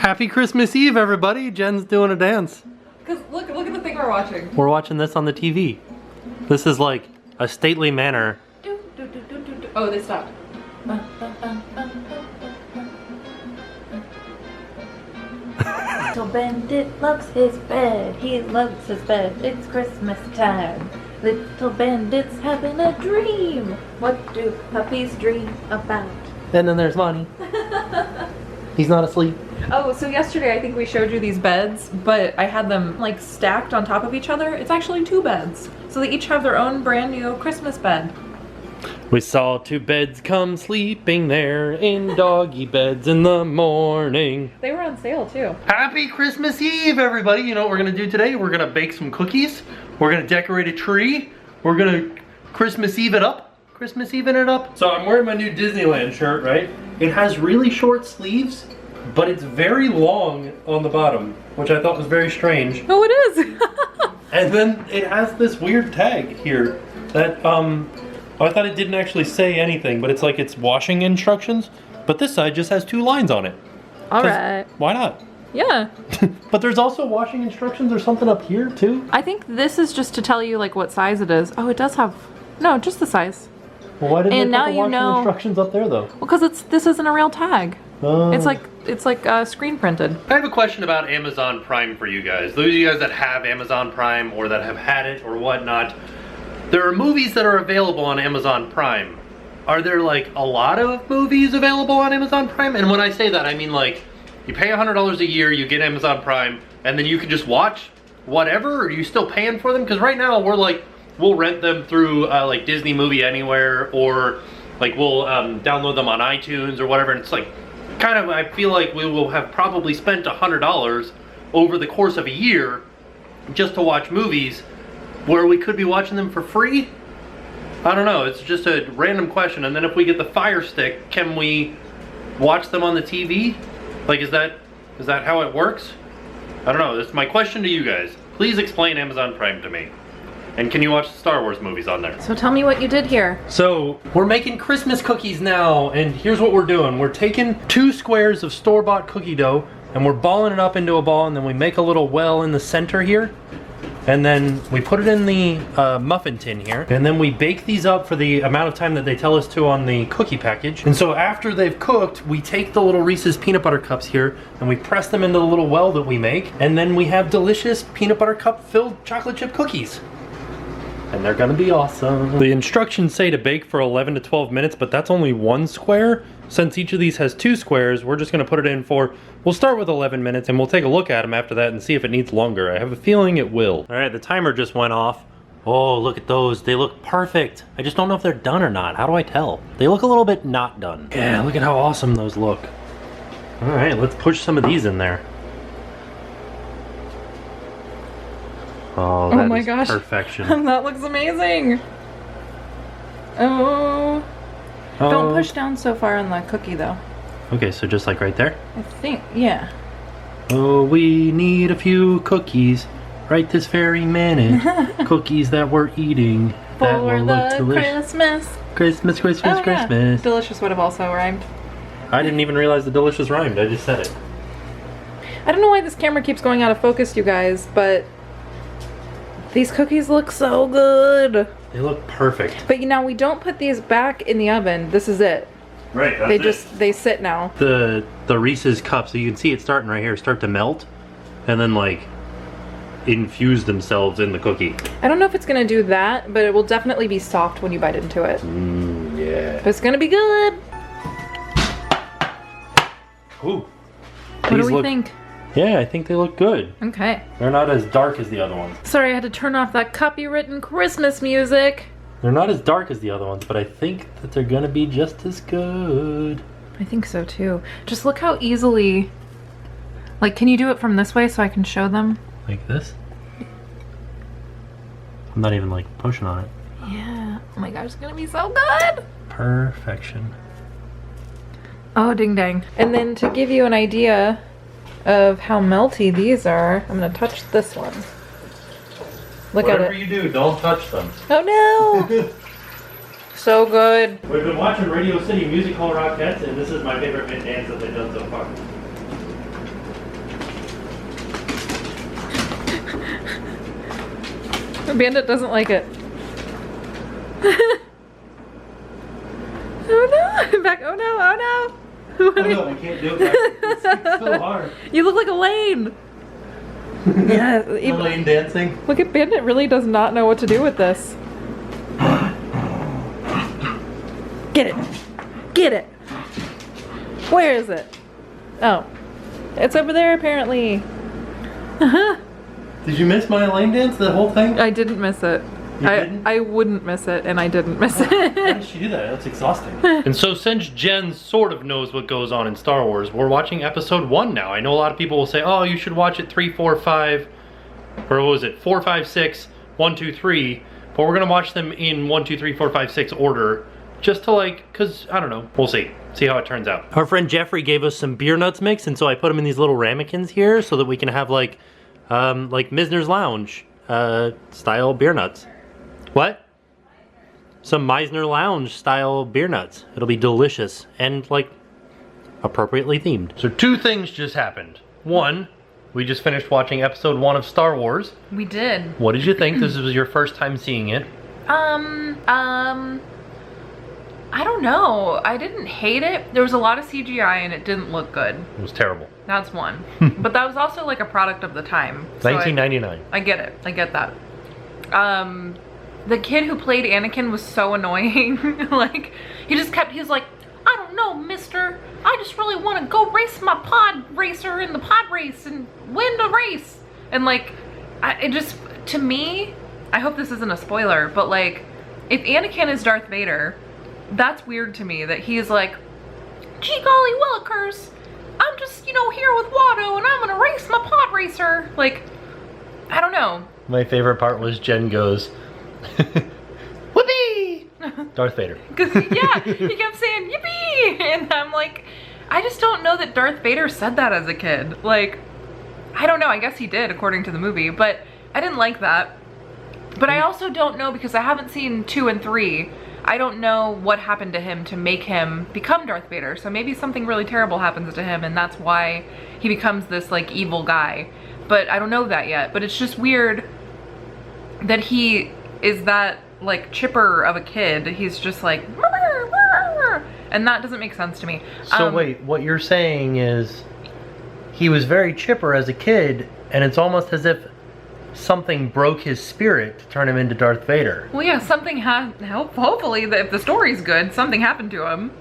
Happy Christmas Eve, everybody. Jen's doing a dance. Because look at the thing we're watching. We're watching this on the TV. This is like a stately manner. Oh, they stopped. Little Bandit loves his bed. He loves his bed. It's Christmas time. Little Bandit's having a dream. What do puppies dream about? And then there's Monty. He's not asleep. Oh, so yesterday I think we showed you these beds, but I had them like stacked on top of each other. It's actually 2 beds. So they each have their own brand new Christmas bed. We saw 2 beds come sleeping there in doggy beds in the morning. They were on sale too. Happy Christmas Eve, everybody. You know what we're gonna do today? We're gonna bake some cookies. We're gonna decorate a tree. We're gonna Christmas Eve it up. Christmas Eve-ing it up. So I'm wearing my new Disneyland shirt, right? It has really short sleeves, but it's very long on the bottom, which I thought was very strange. Oh, it is. And then it has this weird tag here that, I thought it didn't actually say anything, but it's like it's washing instructions. But this side just has 2 lines on it. All right. Why not? Yeah. But there's also washing instructions or something up here too. I think this is just to tell you like what size it is. Oh, it does have, no, just the size. Well, why didn't And they now put the you washing know- instructions up there though? Well, because this isn't a real tag. Oh. It's like screen printed. I have a question about Amazon Prime for you guys. Those of you guys that have Amazon Prime or that have had it or whatnot, there are movies that are available on Amazon Prime. Are there like a lot of movies available on Amazon Prime? And when I say that, I mean like you pay $100 a year, you get Amazon Prime, and then you can just watch whatever, or are you still paying for them? Because right now we're like, we'll rent them through like Disney Movie Anywhere, or like we'll download them on iTunes or whatever, and it's like, kind of, I feel like we will have probably spent $100 over the course of a year just to watch movies where we could be watching them for free. I don't know, it's just a random question. And then if we get the Fire Stick, can we watch them on the TV? Like, is that how it works? I don't know, that's my question to you guys. Please explain Amazon Prime to me. And can you watch the Star Wars movies on there? So tell me what you did here. So we're making Christmas cookies now, and here's what we're doing. We're taking 2 squares of store-bought cookie dough, and we're balling it up into a ball, and then we make a little well in the center here. And then we put it in the muffin tin here, and then we bake these up for the amount of time that they tell us to on the cookie package. And so after they've cooked, we take the little Reese's peanut butter cups here, and we press them into the little well that we make, and then we have delicious peanut butter cup filled chocolate chip cookies. And they're gonna be awesome. The instructions say to bake for 11 to 12 minutes, but that's only 1 square. Since each of these has 2 squares, we're just gonna put it in for, we'll start with 11 minutes and we'll take a look at them after that and see if it needs longer. I have a feeling it will. All right, the timer just went off. Oh, look at those, they look perfect. I just don't know if they're done or not. How do I tell? They look a little bit not done. Yeah, look at how awesome those look. All right, let's push some of these in there. Oh, that my is gosh. perfection. That looks amazing. Oh. Don't push down so far on the cookie though. Okay, so just like right there? I think, yeah. Oh, we need a few cookies right this very minute. Cookies that we're eating that For will look the delicious. Christmas. Christmas. Oh, yeah. Christmas. Delicious would have also rhymed. I didn't even realize the delicious rhymed. I just said it. I don't know why this camera keeps going out of focus, you guys, but these cookies look so good. They look perfect. But now we don't put these back in the oven. This is it. Right, that's They sit now. The Reese's cups, so you can see it starting right here, start to melt, and then like infuse themselves in the cookie. I don't know if it's gonna do that, but it will definitely be soft when you bite into it. Yeah. But it's gonna be good. Ooh. What do we think? Yeah, I think they look good. Okay. They're not as dark as the other ones. Sorry, I had to turn off that copywritten Christmas music. They're not as dark as the other ones, but I think that they're gonna be just as good. I think so too. Just look how easily, like, can you do it from this way so I can show them? Like this? I'm not even like pushing on it. Yeah. Oh my gosh, it's gonna be so good. Perfection. Oh, ding dang. And then to give you an idea of how melty these are, I'm gonna touch this one. Look Whatever at it. you do, don't touch them. Oh no! So good. We've been watching Radio City Music Hall Rockettes, and this is my favorite dance that they've done so far. Bandit doesn't like it. Oh no! Back. Oh no! Oh no! Oh no, I can't do it. It's so hard. You look like Elaine. Yeah. Elaine dancing. Look at Bandit. Really does not know what to do with this. Get it! Get it! Where is it? Oh, it's over there apparently. Did you miss my Elaine dance? The whole thing? I didn't miss it. You didn't? I wouldn't miss it, and I didn't miss it. Why did she do that? That's exhausting. And so since Jen sort of knows what goes on in Star Wars, we're watching episode 1 now. I know a lot of people will say, oh, you should watch it 3, 4, 5, or what was it? 4, 5, 6, 1, 2, 3. But we're gonna watch them in 1, 2, 3, 4, 5, 6 order. Just to like, cause I don't know, we'll see. See how it turns out. Our friend Jeffrey gave us some beer nuts mix, and so I put them in these little ramekins here so that we can have like Misner's Lounge style beer nuts. What? Some Meisner Lounge style beer nuts. It'll be delicious and like appropriately themed. So 2 things just happened. 1, we just finished watching episode 1 of Star Wars. We did. What did you think? This was your first time seeing it. I don't know. I didn't hate it. There was a lot of CGI and it didn't look good. It was terrible. That's one. But that was also like a product of the time. So 1999. I get it. I get that. The kid who played Anakin was so annoying. Like, he's like, I don't know, mister. I just really want to go race my pod racer in the pod race and win the race. And like, to me, I hope this isn't a spoiler, but like, if Anakin is Darth Vader, that's weird to me that he's like, gee golly willikers, I'm just, here with Watto and I'm gonna race my pod racer. Like, I don't know. My favorite part was Jen goes, whoopee! Darth Vader. Because, yeah, he kept saying, yippee! And I'm like, I just don't know that Darth Vader said that as a kid. Like, I don't know, I guess he did according to the movie, but I didn't like that. But I also don't know, because I haven't seen 2 and 3, I don't know what happened to him to make him become Darth Vader. So maybe something really terrible happens to him and that's why he becomes this like evil guy. But I don't know that yet. But it's just weird that he is that like chipper of a kid. He's just like, and that doesn't make sense to me. So wait, what you're saying is he was very chipper as a kid, and it's almost as if something broke his spirit to turn him into Darth Vader. Well, yeah, something hopefully, if the story's good, something happened to him,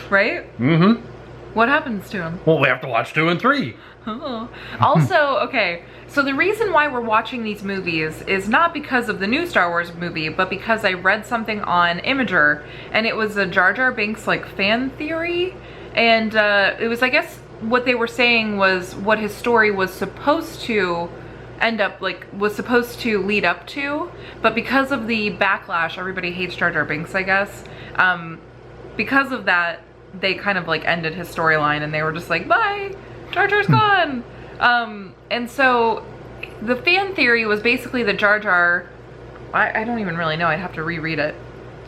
right? Mm-hmm. What happens to him? Well, we have to watch 2 and 3. Oh. Also, okay, so the reason why we're watching these movies is not because of the new Star Wars movie, but because I read something on Imager, and it was a Jar Jar Binks like fan theory, and it was, I guess, what they were saying was what his story was supposed to end up like, was supposed to lead up to, but because of the backlash, everybody hates Jar Jar Binks, I guess, because of that, they kind of like ended his storyline and they were just like, bye, Jar Jar's gone. And so the fan theory was basically that Jar Jar, I don't even really know, I'd have to reread it.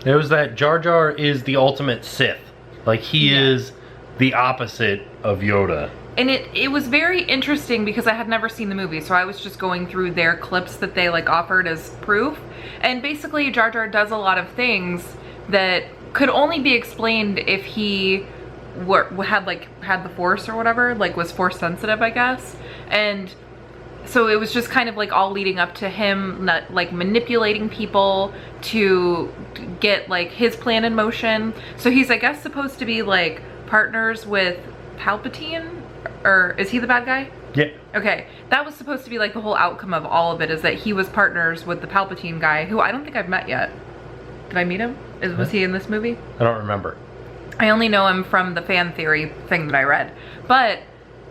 It was that Jar Jar is the ultimate Sith. Like, he is the opposite of Yoda. And it was very interesting because I had never seen the movie, so I was just going through their clips that they like offered as proof. And basically Jar Jar does a lot of things that could only be explained if he had the Force or whatever, like was Force sensitive, I guess. And so it was just kind of like all leading up to him not like manipulating people to get like his plan in motion. So he's, I guess, supposed to be like partners with Palpatine. Or is he the bad guy? Yeah. Okay, that was supposed to be like the whole outcome of all of it, is that he was partners with the Palpatine guy, who I don't think I've met yet. Did I meet him? Was he in this movie? I don't remember. I only know him from the fan theory thing that I read. But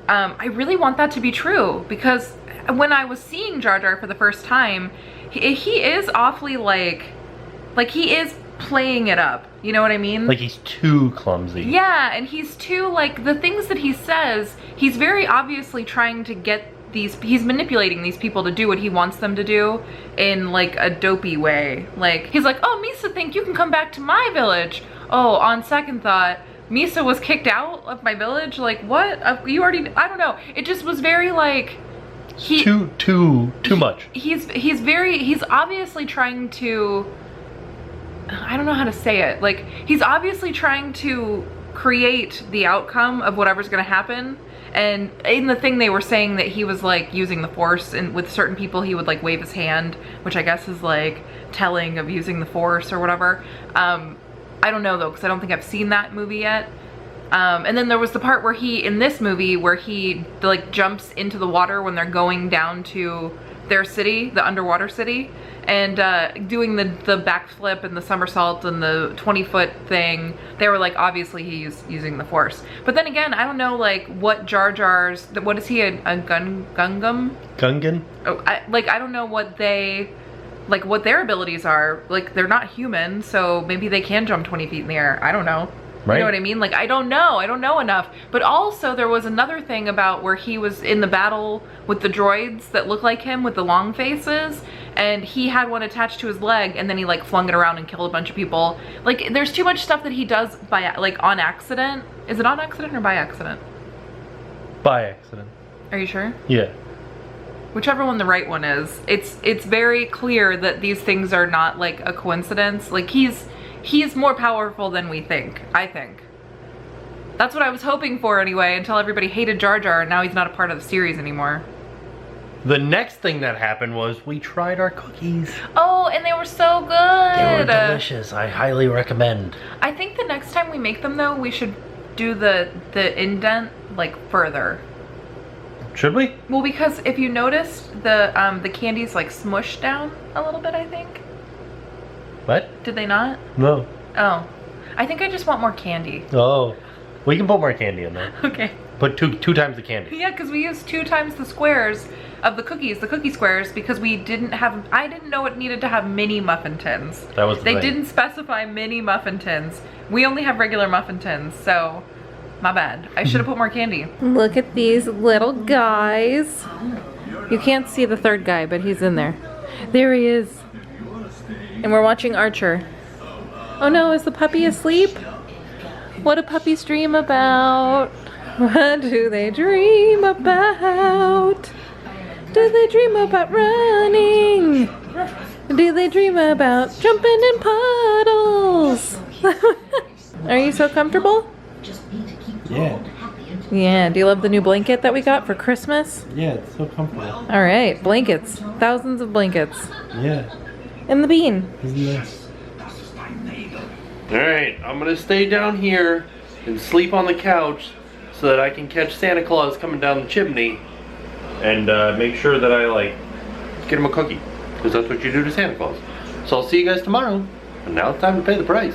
I really want that to be true, because when I was seeing Jar Jar for the first time, he is awfully like he is playing it up. You know what I mean? Like, he's too clumsy. Yeah, and he's too, like, the things that he says, he's very obviously trying to get he's manipulating these people to do what he wants them to do in, like, a dopey way. Like, he's like, oh, Misa think you can come back to my village. Oh, on second thought, Misa was kicked out of my village? Like, what? You already, I don't know. It just was very, like, too much. He's obviously trying to, I don't know how to say it. Like, he's obviously trying to create the outcome of whatever's gonna happen. And in the thing they were saying that he was like using the force, and with certain people he would like wave his hand, which I guess is like telling of using the force or whatever. I don't know though, because I don't think I've seen that movie yet. And then there was the part where in this movie where he like jumps into the water when they're going down to their city, the underwater city, and doing the backflip and the somersault and the 20-foot thing. They were like, obviously he's using the force. But then again, I don't know like what Jar Jar's, what is he, a Gungam? Gungan? Oh, I don't know what what their abilities are. Like, they're not human, so maybe they can jump 20 feet in the air. I don't know. Right. You know what I mean? Like, I don't know enough. But also there was another thing about where he was in the battle with the droids that look like him with the long faces, and he had one attached to his leg, and then he like flung it around and killed a bunch of people. Like, there's too much stuff that he does by like on accident. Is it on accident or by accident? By accident. Are you sure? Yeah. Whichever one the right one is. It's very clear that these things are not like a coincidence. Like, he's more powerful than we think, I think. That's what I was hoping for anyway, until everybody hated Jar Jar and now he's not a part of the series anymore. The next thing that happened was we tried our cookies. Oh, and they were so good. They were delicious. I highly recommend. I think the next time we make them though, we should do the indent like further. Should we? Well, because if you noticed, the candy's like smushed down a little bit, I think. What? Did they not? No. Oh. I think I just want more candy. Oh. We can put more candy in there. Okay. Put two times the candy. Yeah, because we used 2 times the squares of the cookies, the cookie squares, because I didn't know it needed to have mini muffin tins. That was the They thing. didn't specify mini muffin tins. We only have regular muffin tins, so my bad. I should have put more candy. Look at these little guys. You can't see the third guy, but he's in there. There he is. And we're watching Archer. Oh no, is the puppy asleep? What do puppies dream about? What do they dream about? Do they dream about running? Do they dream about jumping in puddles? Are you so comfortable? Yeah. Yeah, do you love the new blanket that we got for Christmas? Yeah, it's so comfortable. All right, blankets. Thousands of blankets. Yeah. And the bean. Isn't this? Alright, I'm gonna stay down here and sleep on the couch so that I can catch Santa Claus coming down the chimney and make sure that I like get him a cookie, because that's what you do to Santa Claus. So I'll see you guys tomorrow, and now it's time to pay the price.